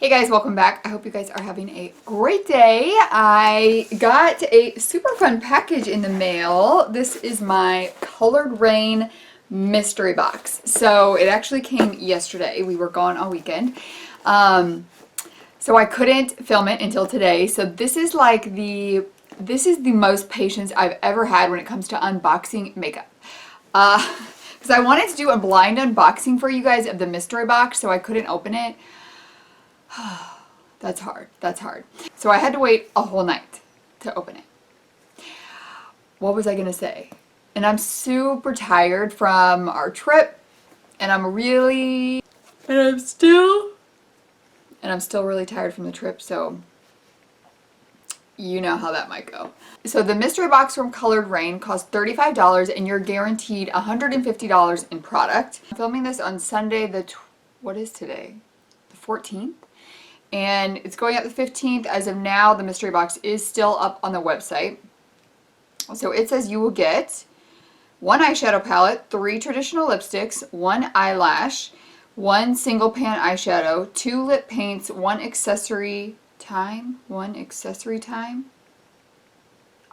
Hey guys, welcome back. I hope you guys are having a great day. I got a super fun package in the mail. This is my Colored Raine mystery box. So it actually came yesterday. We were gone all weekend. So I couldn't film it until today. So this is the most patience I've ever had when it comes to unboxing makeup. Because I wanted to do a blind unboxing for you guys of the mystery box, so I couldn't open it. That's hard. That's hard. So I had to wait a whole night to open it. What was I going to say? And I'm super tired from our trip, and I'm still really tired from the trip, so you know how that might go. So the mystery box from Colored Raine costs $35 and you're guaranteed $150 in product. I'm filming this on Sunday what is today? The 14th? And it's going out the 15th. As of now, the mystery box is still up on the website. So it says you will get 1 eyeshadow palette, 3 traditional lipsticks, 1 eyelash, 1 single pan eyeshadow, 2 lip paints, 1 accessory time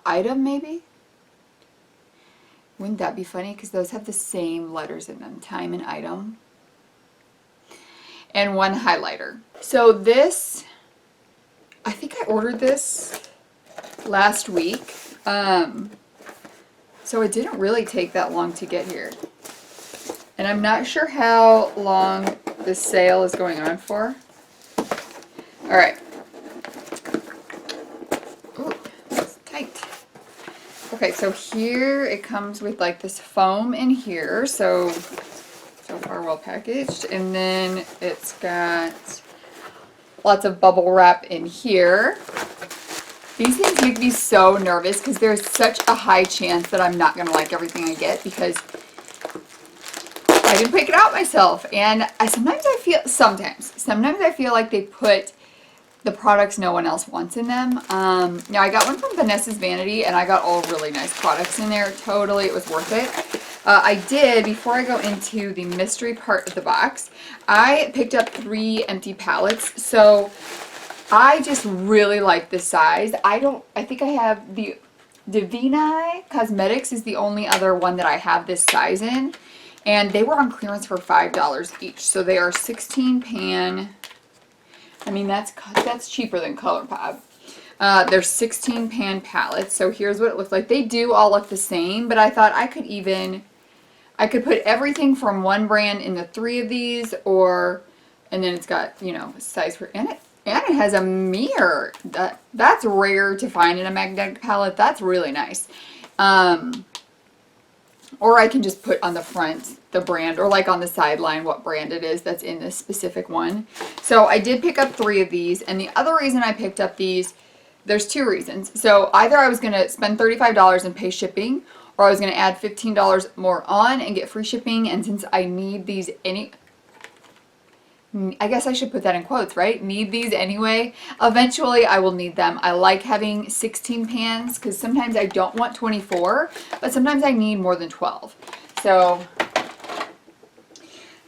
item, maybe? Wouldn't that be funny? Because those have the same letters in them, time and item. And 1 highlighter. So this, I think I ordered this last week. So it didn't really take that long to get here. And I'm not sure how long this sale is going on for. Alright. Ooh, it's tight. Okay, so here it comes with like this foam in here. So far well packaged, and then it's got lots of bubble wrap in here. These things make me so nervous because there's such a high chance that I'm not going to like everything I get because I didn't pick it out myself. And sometimes I feel like they put the products no one else wants in them. Now I got one from Vanessa's Vanity and I got all really nice products in there. Totally, it was worth it. I did, before I go into the mystery part of the box, I picked up 3 empty palettes. So I just really like this size. I think I have the Divini Cosmetics is the only other one that I have this size in. And they were on clearance for $5 each. So they are 16 pan. I mean, that's cheaper than ColourPop. They're 16 pan palettes. So here's what it looks like. They do all look the same, but I thought I could put everything from one brand in the 3 of these, and then it's got, you know, size for, and it has a mirror. That's rare to find in a magnetic palette. That's really nice. Or I can just put on the front the brand, or like on the sideline what brand it is that's in this specific one. So I did pick up 3 of these, and the other reason I picked up these, there's 2 reasons. So either I was going to spend $35 and pay shipping, or I was going to add $15 more on and get free shipping. And since I need these I guess I should put that in quotes, right? Need these anyway. Eventually I will need them. I like having 16 pans because sometimes I don't want 24, but sometimes I need more than 12. So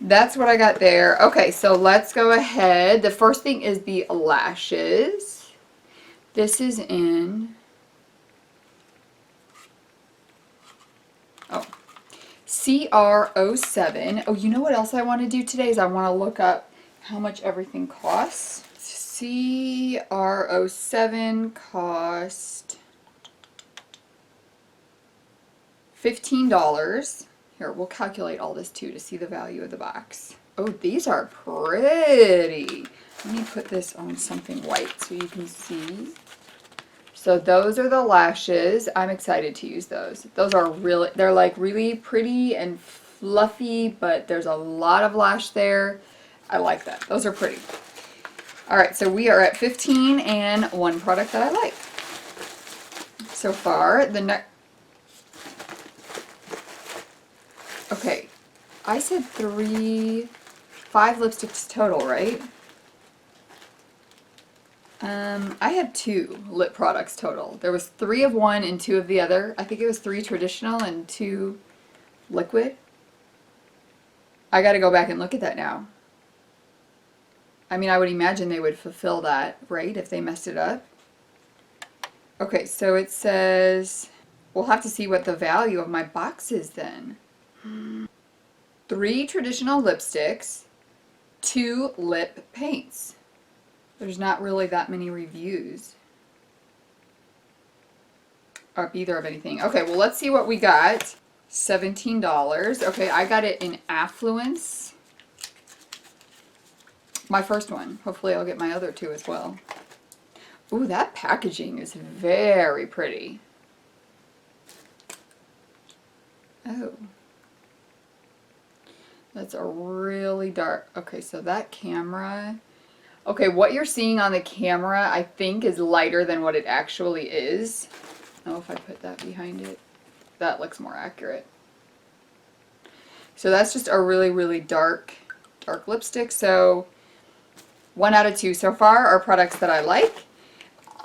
that's what I got there. Okay, so let's go ahead. The first thing is the lashes. This is in CR07. Oh, you know what else I want to do today is I want to look up how much everything costs. CR07 cost $15. Here, we'll calculate all this too to see the value of the box. Oh, these are pretty. Let me put this on something white so you can see. So those are the lashes. I'm excited to use those. Those are they're like really pretty and fluffy, but there's a lot of lash there. I like that. Those are pretty. All right, so we are at 15 and 1 product that I like so far. Okay, I said 5 lipsticks total, right? I had 2 lip products total. There was 3 of one and 2 of the other. I think it was 3 traditional and 2 liquid. I gotta go back and look at that now. I mean, I would imagine they would fulfill that, right, if they messed it up. Okay, so it says, we'll have to see what the value of my box is then. 3 traditional lipsticks, 2 lip paints. There's not really that many reviews up either of anything. Okay, well, let's see what we got. $17. Okay, I got it in Affluence. My first one. Hopefully I'll get my other 2 as well. Ooh, that packaging is very pretty. Oh. That's a really dark... Okay, so that camera... Okay, what you're seeing on the camera, I think, is lighter than what it actually is. Oh, if I put that behind it, that looks more accurate. So that's just a really, really dark lipstick. So 1 out of 2 so far are products that I like.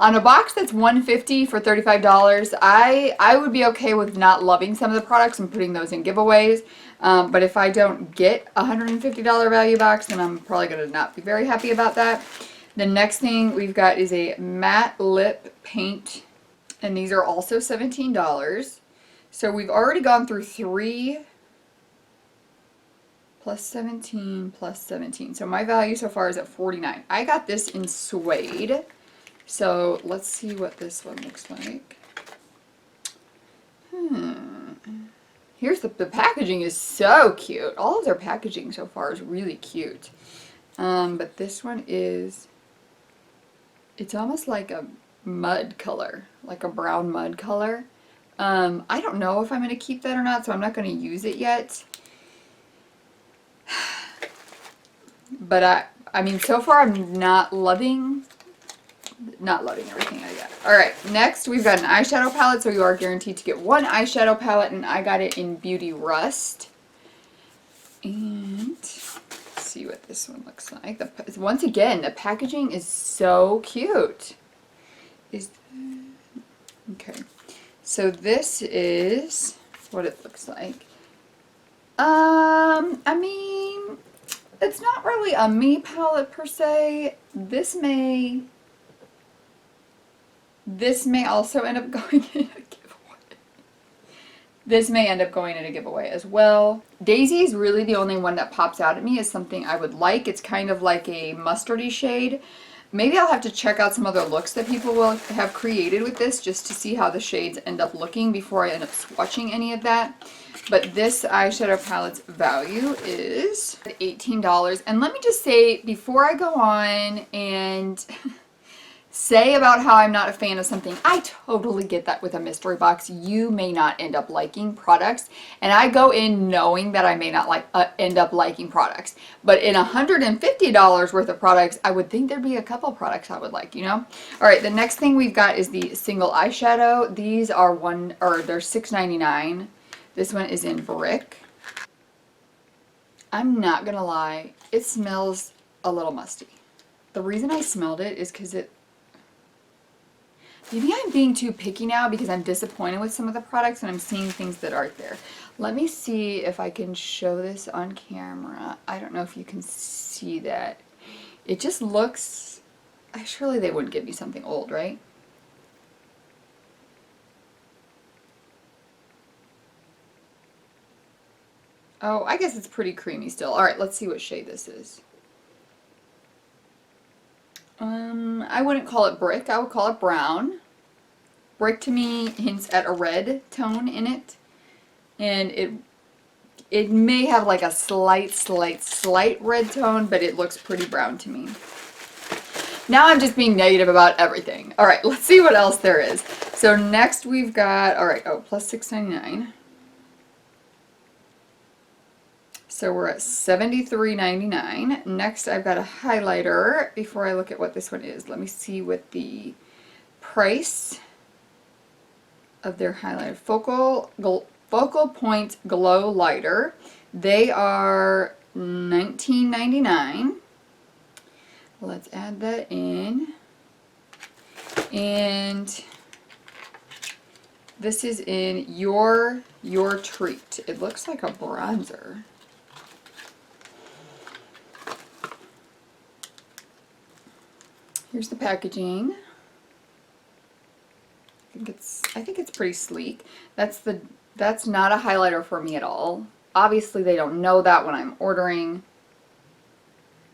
On a box that's $150 for $35, I would be okay with not loving some of the products and putting those in giveaways. But if I don't get a $150 value box, then I'm probably going to not be very happy about that. The next thing we've got is a matte lip paint, and these are also $17. So we've already gone through 3 plus 17 plus 17. So my value so far is at $49. I got this in suede. So let's see what this one looks like. Here's the packaging is so cute. All of their packaging so far is really cute. But this one is, it's almost like a mud color, like a brown mud color. I don't know if I'm going to keep that or not, so I'm not going to use it yet. But I mean, so far I'm not loving everything I got. Alright, next we've got an eyeshadow palette, so you are guaranteed to get 1 eyeshadow palette, and I got it in Beauty Rust. And let's see what this one looks like. Once again, the packaging is so cute. Okay, so this is what it looks like. I mean, it's not really a me palette per se. This may also end up going in a giveaway. This may end up going in a giveaway as well. Daisy is really the only one that pops out at me as something I would like. It's kind of like a mustardy shade. Maybe I'll have to check out some other looks that people will have created with this just to see how the shades end up looking before I end up swatching any of that. But this eyeshadow palette's value is $18. And let me just say, before I go on and say about how I'm not a fan of something, I totally get that with a mystery box. You may not end up liking products, and I go in knowing that I may not end up liking products. But in $150 worth of products, I would think there'd be a couple products I would like, you know? All right, the next thing we've got is the single eyeshadow. These are they're $6.99. This one is in Brick. I'm not gonna lie, it smells a little musty. The reason I smelled it is because maybe I'm being too picky now because I'm disappointed with some of the products and I'm seeing things that aren't there. Let me see if I can show this on camera. I don't know if you can see that. It just looks, surely they wouldn't give me something old, right? Oh, I guess it's pretty creamy still. All right, let's see what shade this is. I wouldn't call it brick. I would call it brown. Brick to me hints at a red tone in it. And it may have like a slight red tone, but it looks pretty brown to me. Now I'm just being negative about everything. All right, let's see what else there is. So next we've got, all right, plus $6.99. So we're at $73.99. Next I've got a highlighter. Before I look at what this one is, let me see what the price of their highlighter. Focal Point Glow Lighter. They are $19.99. Let's add that in. And this is in Your Treat. It looks like a bronzer. Here's the packaging. I think it's pretty sleek. That's not a highlighter for me at all. Obviously they don't know that when I'm ordering.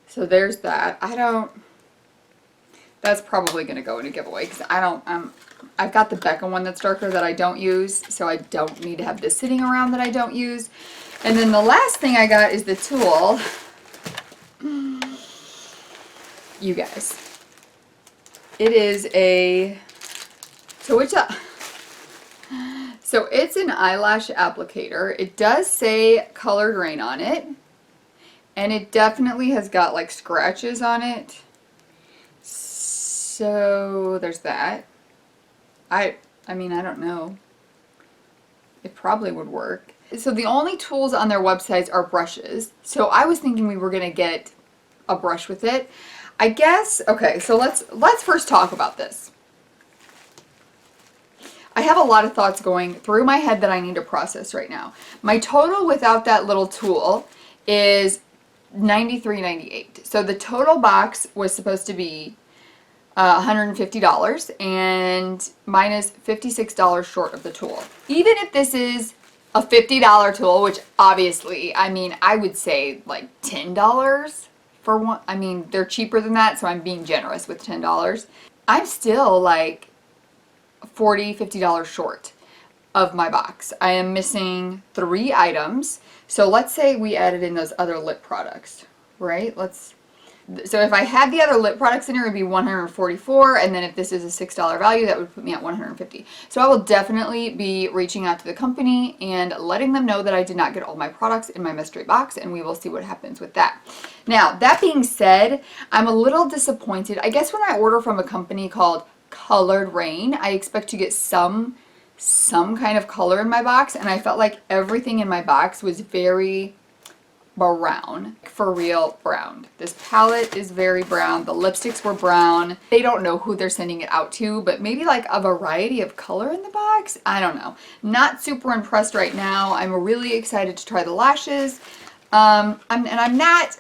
So there's that. That's probably going to go in a giveaway because I've got the Becca one that's darker that I don't use, so I don't need to have this sitting around that I don't use. And then the last thing I got is the tool. You guys. It is so it's an eyelash applicator. It does say Colored Raine on it. And it definitely has got like scratches on it. So there's that. I mean, I don't know. It probably would work. So the only tools on their websites are brushes. So I was thinking we were going to get a brush with it. I guess, okay, so let's first talk about this. I have a lot of thoughts going through my head that I need to process right now. My total without that little tool is $93.98. So the total box was supposed to be $150 and mine is $56 short of the tool. Even if this is a $50 tool, which obviously, I mean, I would say like $10 for one. I mean, they're cheaper than that, so I'm being generous with $10. I'm still like $40, $50 short of my box. I am missing 3 items. So let's say we added in those other lip products, right? So if I had the other lip products in here, it would be $144, and then if this is a $6 value, that would put me at $150. So I will definitely be reaching out to the company and letting them know that I did not get all my products in my mystery box, and we will see what happens with that. Now, that being said, I'm a little disappointed. I guess when I order from a company called Colored Raine, I expect to get some kind of color in my box, and I felt like everything in my box was very brown, for real brown. This palette is very brown. The lipsticks were brown. They don't know who they're sending it out to, but maybe like a variety of color in the box. I don't know. Not super impressed right now. I'm really excited to try the lashes. I'm not,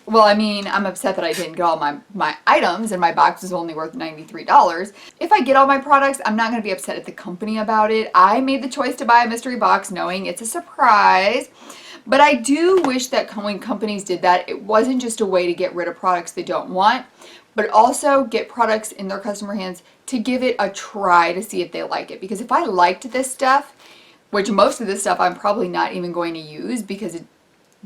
well, I mean, I'm upset that I didn't get all my items and my box is only worth $93. If I get all my products, I'm not going to be upset at the company about it. I made the choice to buy a mystery box knowing it's a surprise. But I do wish that when companies did that, it wasn't just a way to get rid of products they don't want, but also get products in their customer hands to give it a try to see if they like it. Because if I liked this stuff, which most of this stuff I'm probably not even going to use because it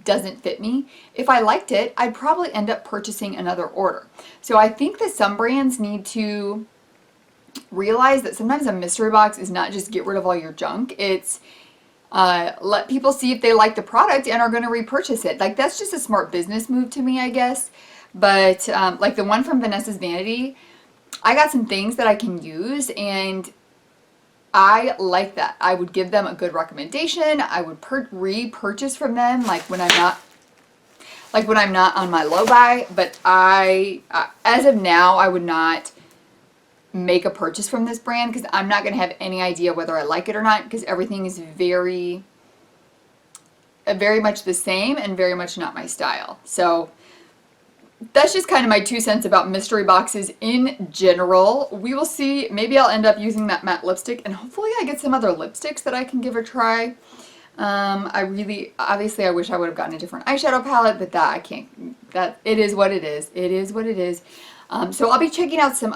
doesn't fit me, if I liked it, I'd probably end up purchasing another order. So I think that some brands need to realize that sometimes a mystery box is not just get rid of all your junk, it's let people see if they like the product and are going to repurchase it. Like, that's just a smart business move to me, I guess. But like the one from Vanessa's Vanity, I got some things that I can use and I like that. I would give them a good recommendation. I would repurchase from them like when I'm not on my low buy, but as of now, I would not make a purchase from this brand because I'm not going to have any idea whether I like it or not because everything is very much the same and very much not my style. So that's just kind of my 2 cents about mystery boxes in general. We will see. Maybe I'll end up using that matte lipstick and hopefully I get some other lipsticks that I can give a try. Obviously I wish I would have gotten a different eyeshadow palette, but that I can't, it is what it is. It is what it is. So I'll be checking out some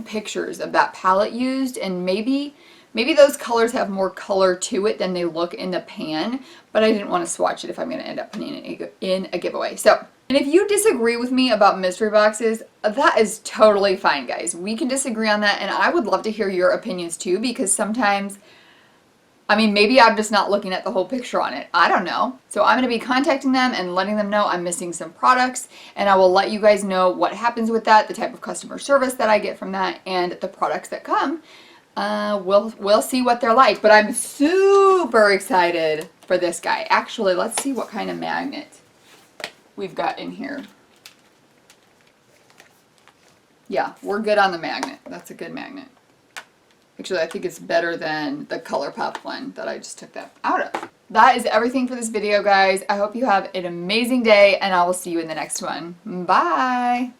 pictures of that palette used, and maybe those colors have more color to it than they look in the pan, but I didn't want to swatch it if I'm going to end up putting it in a giveaway. So, and if you disagree with me about mystery boxes, that is totally fine, guys. We can disagree on that, and I would love to hear your opinions too, because sometimes, I mean, maybe I'm just not looking at the whole picture on it. I don't know. So I'm going to be contacting them and letting them know I'm missing some products. And I will let you guys know what happens with that, the type of customer service that I get from that, and the products that come. We'll see what they're like. But I'm super excited for this guy. Actually, let's see what kind of magnet we've got in here. Yeah, we're good on the magnet. That's a good magnet. Actually, I think it's better than the ColourPop one that I just took that out of. That is everything for this video, guys. I hope you have an amazing day, and I will see you in the next one. Bye!